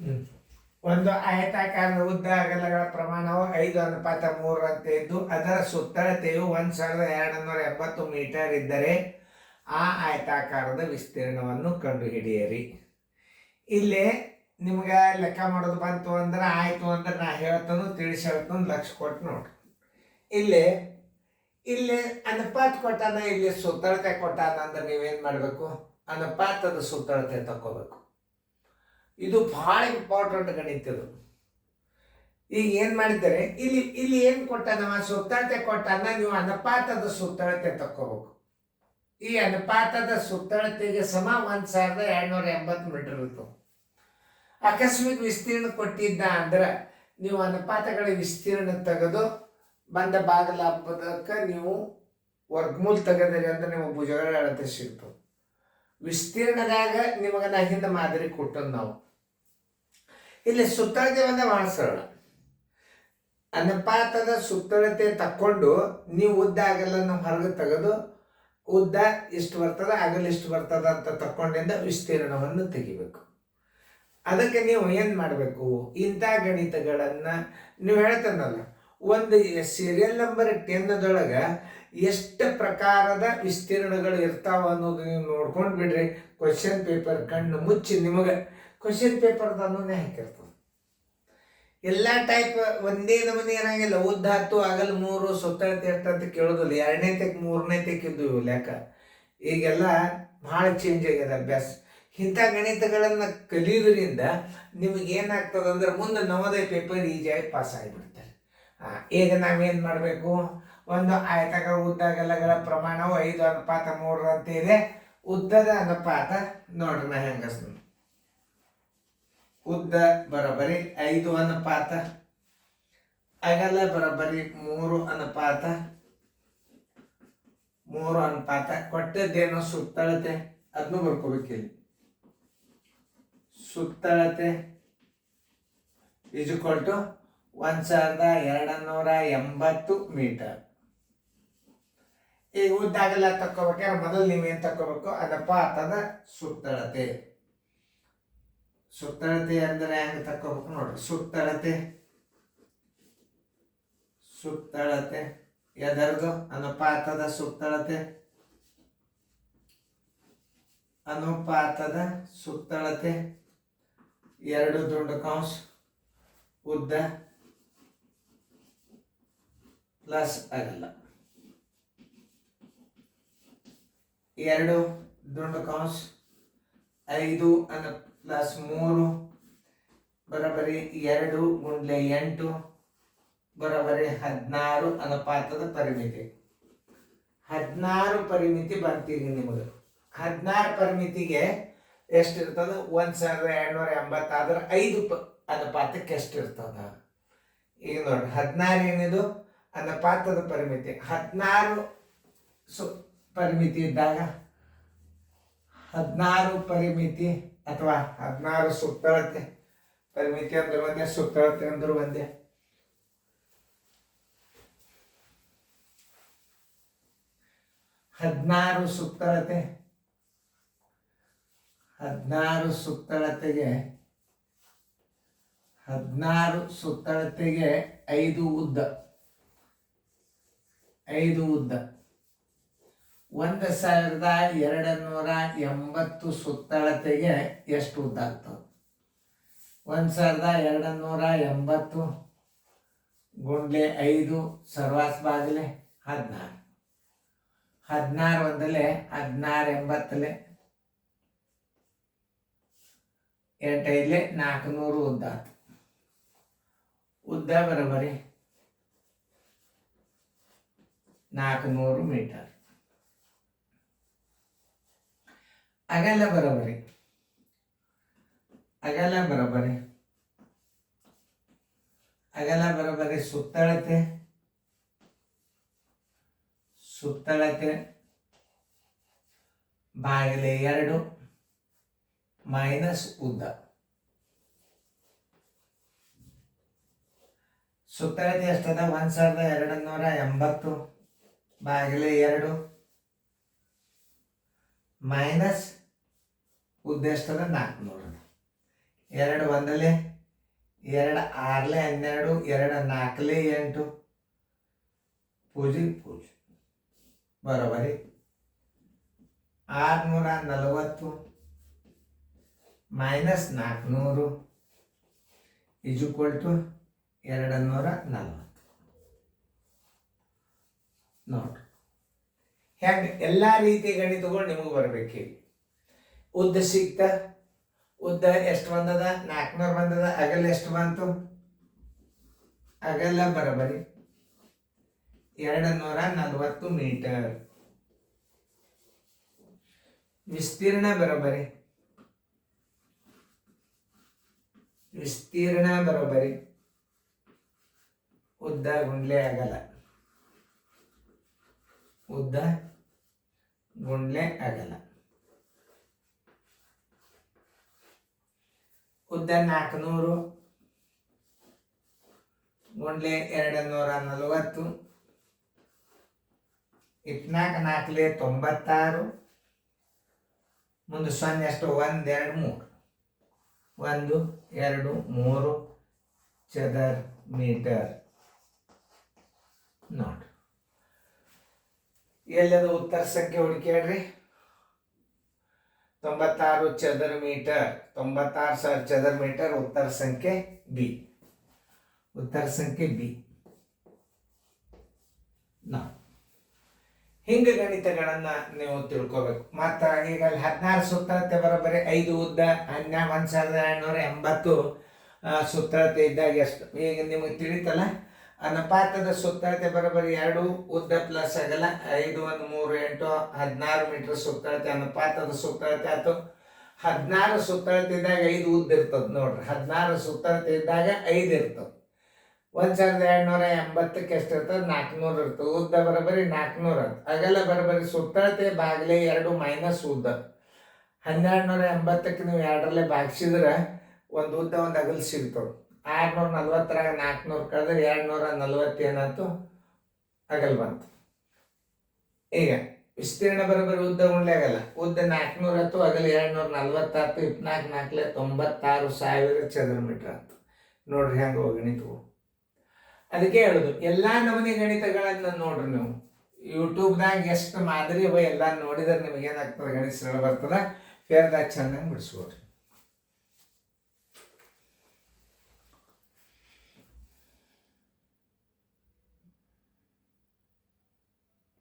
ಹ್ಮ್. ಒಂದು ಆಯತಾಕಾರದ ಉದ್ದ ಅಗಲಗಳ ಪ್ರಮಾಣವು 5:3 ಅಂತ ಇದ್ದು ಅದರ ಸುತ್ತಳತೆಯು 1270 ಮೀಟರ್ ಇದ್ದರೆ ಆ ಆಯತಾಕಾರದ ವಿಸ್ತೀರ್ಣವನ್ನು ಕಂಡುಹಿಡಿಯಿರಿ. ಇಲ್ಲಿ ನಿಮ್ಗೆ ಲೆಕ್ಕ ಮಾಡೋದು ಬಂತು ಅಂದ್ರೆ ಆಯ್ತು ಅಂದ್ರೆ ನಾ ಹೇಳ್ತಾನು ತಿಳಿಸಿ ಹೇಳ್ತಾನು ಲಕ್ಷ ಕೊಟ್ಟು ನೋಡ್ರಿ. ಇಲ್ಲಿ ಇಲ್ಲಿ ಅನುಪಾತ ಕೊಟ್ಟಾನ, ಇಲ್ಲಿ ಸುತ್ತಳತೆ ಕೊಟ್ಟಾನ ಅಂದ್ರೆ ನೀವೇನು ಮಾಡಬೇಕು, ಅನುಪಾತದ ಸುತ್ತಳತೆ ತಗೋಬೇಕು. ಇದು ಭಾಳ ಇಂಪಾರ್ಟೆಂಟ್ ಗಣಿತದು. ಈಗ ಏನು ಮಾಡಿದ್ದಾರೆ, ಇಲ್ಲಿ ಇಲ್ಲಿ ಏನು ಕೊಟ್ಟಾನವ, ಸುತ್ತಳತೆ ಕೊಟ್ಟಾನ, ನೀವು ಅನುಪಾತದ ಸುತ್ತಳತೆ ತಗೋಬೇಕು. ಈ ಅನುಪಾತದ ಸುತ್ತಳತೆಗೆ ಸಮ 1280 ಮೀಟರ್ ಇರ್ತವೆ. ಆಕಸ್ಮಿಕ ವಿಸ್ತೀರ್ಣ ಕೊಟ್ಟಿದ್ದ ಅಂದ್ರೆ ನೀವು ಅನುಪಾತಗಳ ವಿಸ್ತೀರ್ಣ ತೆಗೆದು ಬಂದ ಬಾಗಲ ಹಬ್ಬದಕ್ಕೆ ನೀವು ವರ್ಗಮೂಲ ತೆಗೆದ್ರಿ ಅಂದ್ರೆ ನಿಮಗೆ ಭುಜಗಳ ಅಳತೆ ಸಿಗ್ತವೆ. ವಿಸ್ತೀರ್ಣದಾಗ ನಿಮಗೆ ನಾ ಹಿಂದೆ ಮಾದರಿ ಕೊಟ್ಟದ್ದು ನಾವು. ಇಲ್ಲಿ ಸುತ್ತಳತೆ ಬಂದ ಭಾಳ ಸರಳ. ಅನುಪಾತದ ಸುತ್ತಳತೆ ತಕ್ಕೊಂಡು ನೀವು ಉದ್ದ ಅಗಲನ್ನು ಹೊರಗೆ ತೆಗೆದು ಉದ್ದ ಇಷ್ಟು ಬರ್ತದ ಅಗಲ ಇಷ್ಟು ಬರ್ತದ ಅಂತ ತಕ್ಕೊಂಡಿಂದ ವಿಸ್ತೀರ್ಣವನ್ನು ತೆಗಿಬೇಕು. ಅದಕ್ಕೆ ನೀವು ಏನು ಮಾಡಬೇಕು, ಇಂಥ ಗಣಿತಗಳನ್ನು ನೀವು ಹೇಳ್ತಾನಲ್ಲ, ಒಂದು ಸೀರಿಯಲ್ ನಂಬರ್ 10 ಎಷ್ಟು ಪ್ರಕಾರದ ವಿಸ್ತೀರ್ಣಗಳು ಇರ್ತಾವ ಅನ್ನೋದು ನೀವು ನೋಡ್ಕೊಂಡು ಬಿಡ್ರಿ. ಕ್ವಶನ್ ಪೇಪರ್ ಕಣ್ಣು ಮುಚ್ಚಿ ನಿಮಗೆ ಕ್ವಶನ್ ಪೇಪರ್ದು ಅನ್ನೋದೇ ಹಾಕಿರ್ತದೆ. ಎಲ್ಲ ಟೈಪ್ ಒಂದೇ ನಮೂನೆ ಏನಾಗಿಲ್ಲ. ಉದ್ದ 10 ಅಗಲ 3 ಸುತ್ತಳತೆ ಅಂತ ಕೇಳೋದಿಲ್ಲ. 2ನೇ ತೆಕ್ 3ನೇ ತೆಕ್ಕಿದ್ದು ಲೆಕ್ಕ. ಈಗೆಲ್ಲ ಭಾಳ ಚೇಂಜ್ ಆಗ್ಯದ ಅಭ್ಯಾಸ. ಇಂಥ ಗಣಿತಗಳನ್ನು ಕಲಿಯೋದ್ರಿಂದ ನಿಮಗೇನಾಗ್ತದೆ ಅಂದ್ರೆ ಮುಂದೆ ನವೋದಯ ಪೇಪರ್ ಈಜಿಯಾಗಿ ಪಾಸ್ ಆಗಿಬಿಡ್ತಾರೆ. ಈಗ ನಾವೇನು ಮಾಡಬೇಕು, ಒಂದು ಆಯತಾಕಾರ ಉದ್ದ ಅಗಲಗಳ ಪ್ರಮಾಣವು 5:3 ಅಂತ ಇದೆ. ಉದ್ದದ ಅನುಪಾತ ನೋಡ್ರಿ, ನಾ ಹೆಂಗ ಉದ್ದ ಬರೋಬ್ಬರಿ 5 ಅನುಪಾತ ಅಗಲ ಬರೋಬ್ಬರಿ 3 ಅನುಪಾತ 3 ಅನುಪಾತ ಕೊಟ್ಟದ್ದೇನೋ ಸುತ್ತಳತೆ ಅದನ್ನು ಬರ್ಕೋಬೇಕಿಲ್ಲಿ. ಸುತ್ತಳತೆ ಈಜ್ವಲ್ ಟು 1280 ಮೀಟರ್. ಈಗ ಉದ್ದಾಗಲ್ಲ ತಕ್ಕೋಬೇಕಾದ್ರೆ ಮೊದಲು ನೀವೇನು ತಕ್ಕೋಬೇಕು, ಅನುಪಾತದ ಸುತ್ತಳತೆ. ಸುತ್ತಳತೆ ಅಂದರೆ ಹೆಂಗೆ ತಕ್ಕೋಬೇಕು ನೋಡ್ರಿ. ಸುತ್ತಳತೆ ಎದರದು, ಅನುಪಾತದ ಸುತ್ತಳತೆ. ಅನುಪಾತದ ಸುತ್ತಳತೆ 2 ದುಂಡು ಕಂಸ ಉದ್ದ ಪ್ಲಸ್ ಅಗಲ. 2 ದುಂಡು ಕಂಸ 5 ಪ್ಲಸ್ 3 ಬರೋಬ್ಬರಿ 2 ಗುಂಡ್ಲೆ 8 ಬರೋಬ್ಬರಿ 16 ಅನುಪಾತದ ಪರಿಮಿತಿ. 16 ಪರಿಮಿತಿ ಬರ್ತೀರಿ ನಿಮಗೆ. 16 ಪರಿಮಿತಿಗೆ ಎಷ್ಟಿರ್ತದ, 1280 ಆದ್ರೆ 5 ಅನುಪಾತಕ್ಕೆ ಎಷ್ಟಿರ್ತದ. ಈಗ ನೋಡಿ 16 ಏನಿದು ಅನುಪಾತದ ಪರಿಮಿತಿ. 16 ಪರಿಮಿತಿ ಇದ್ದಾಗ 16 ಪರಿಮಿತಿ ಅಥವಾ 16 ಸುತ್ತಳತೆ. ಪರಿಮಿತಿ ಅಂದ್ರೆ ಒಂದೇ, ಸುತ್ತಳತೆ ಅಂದ್ರೆ ಒಂದೇ. ಹದಿನಾರು ಸುತ್ತಳತೆಗೆ 5 ಉದ್ದ. 1280 ಸುತ್ತಳತೆಗೆ ಎಷ್ಟು ಉದ್ದ ಆಗ್ತದೆ? 1280 ಗುಂಡ್ಲೆ 5 ಸರ್ವಾಸ್ ಬಾಗಿಲೆ 16. 16 ಒಂದಲೆ 16 80 8 400 ಉದ್ದ. ಉದ್ದ ಬರೋಬ್ಬರಿ 400 ಮೀಟರ್. ಅಗಲ ಬರೋಬ್ಬರಿ ಸುತ್ತಳತೆ ಬಾಗಿಲೆ 2 ಮೈನಸ್ ಉದ್ದ. ಸುತ್ತಳತೆ ಎಷ್ಟದ? 1280 ಬಾಗಿಲೆ 2 ಮೈನಸ್ ಉದ್ದ ಎಷ್ಟದ? 400. 2 1 2 6 12 2 4 8 ಪೂಜೆ ಬರೋಬರಿ 640 ಮೈನಸ್ 400 ಇಸ್ ಈಕ್ವಲ್ ಟು 240. ನೋಡ್ರಿ ಹೆಂಗೆ ಎಲ್ಲ ರೀತಿ ಗಣಿತಗಳು ನಿಮಗೆ ಬರ್ಬೇಕು. ಉದ್ದ ಸಿಕ್ತ, ಉದ್ದ ಎಷ್ಟು ಬಂದದ 400 ಬಂದದ, ಅಗಲ ಎಷ್ಟು ಬಂತು, ಅಗಲ ಬರಬರಿ 240 ಮೀಟರ್. ವಿಸ್ತೀರ್ಣ ಬರೋಬರಿ ಉದ್ದ ಗುಂಡ್ಲೆ ಅಗಲ, ಉದ್ದ ಗುಂಡ್ಲೆ ಅಗಲ. ಉದ್ದ 400 ಗುಂಡ್ಲೆ 240, 4 96, ಮುಂದೆ 0 ಎಷ್ಟು 1 2 3 1 2 3 ಚದರ ಮೀಟರ್. ನೋಡ್ರಿ ಎಲ್ಲದ ಉತ್ತರ ಸಂಖ್ಯೆ ಹುಡುಕ್ಯಾಡ್ರಿ. 96 ಚದರ ಮೀಟರ್, 96,000 ಚದರ ಮೀಟರ್ ಉತ್ತರ ಸಂಖ್ಯೆ ಬಿ. ಹಿಂಗೆ ಗಣಿತಗಳನ್ನ ನೀವು ತಿಳ್ಕೊಬೇಕು. ಮತ್ತ ಈಗ 16 ಸುತ್ತಳತೆ ಬರೋಬ್ಬರಿ 5 ಉದ್ದ 1280 ಸುತ್ತಳತೆ ಇದ್ದಾಗ ಎಷ್ಟು, ಈಗ ನಿಮಗೆ ತಿಳಿತಲ್ಲ. ಅನುಪಾತದ ಸುತ್ತಳತೆ ಬರೋಬ್ಬರಿ 2 ಉದ್ದ ಪ್ಲಸ್ ಅಗಲ 5 1 3 8 16 ಮೀಟರ್ ಸುತ್ತಳತೆ ಅನುಪಾತದ ಸುತ್ತಳತೆ ಆಯ್ತು. 16 ಸುತ್ತಳತೆ ಇದ್ದಾಗ 5 ಉದ್ದ ಇರ್ತದೆ ನೋಡ್ರಿ. 16 ಸುತ್ತಳತೆ ಇದ್ದಾಗ 5 ಇರ್ತದೆ. 1280ಕ್ಕೆ ಎಷ್ಟು ಇರ್ತದೆ, 400 ಇರ್ತದೆ. ಉದ್ದ ಬರೋಬ್ಬರಿ 400, ಅಗಲ ಬರೋಬ್ಬರಿ ಸುತ್ತಳತೆ ಬಾಗಿಲೆ 2 ಮೈನಸ್ ಉದ್ದ. 1280ಕ್ಕೆ ನೀವು 2ರಲ್ಲೇ ಭಾಗಿಸಿದ್ರೆ ಒಂದು ಉದ್ದ ಒಂದು ಅಗಲ ಸಿಗ್ತದೆ. 640 400 ಕಳೆದ್ರೆ 240 ಏನಾಯ್ತು, ಅಗಲ ಬಂತು. ಈಗ ವಿಸ್ತೀರ್ಣ ಬರೋಬ್ಬರಿ ಉದ್ದ ಗುಂಡ್ಲೆ ಅಗಲ, ಉದ್ದ 400 ಆಯ್ತು, ಅಗಲ 240 ಆಯ್ತು. 24 96,000 ಚದರ ಮೀಟರ್ ಆಯ್ತು. ನೋಡ್ರಿ ಹೆಂಗೆ ಗಣಿತವು. ಅದಕ್ಕೆ ಹೇಳುದು ಎಲ್ಲ ನಮೂನಿ ಗಣಿತಗಳನ್ನ ನೋಡ್ರಿ ನೀವು ಯೂಟ್ಯೂಬ್ದಾಗ ಎಷ್ಟು ಮಾದರಿ ಅವ ಎಲ್ಲ ನೋಡಿದ್ರೆ ನಿಮಗೆ ಏನಾಗ್ತದೆ, ಗಣಿತ ಸರಳ ಬರ್ತದೆ. ಫೇರ್ದಾಗ ಚೆನ್ನಾಗಿ ಬಿಡಿಸ್ಕೊಡ್ರಿ.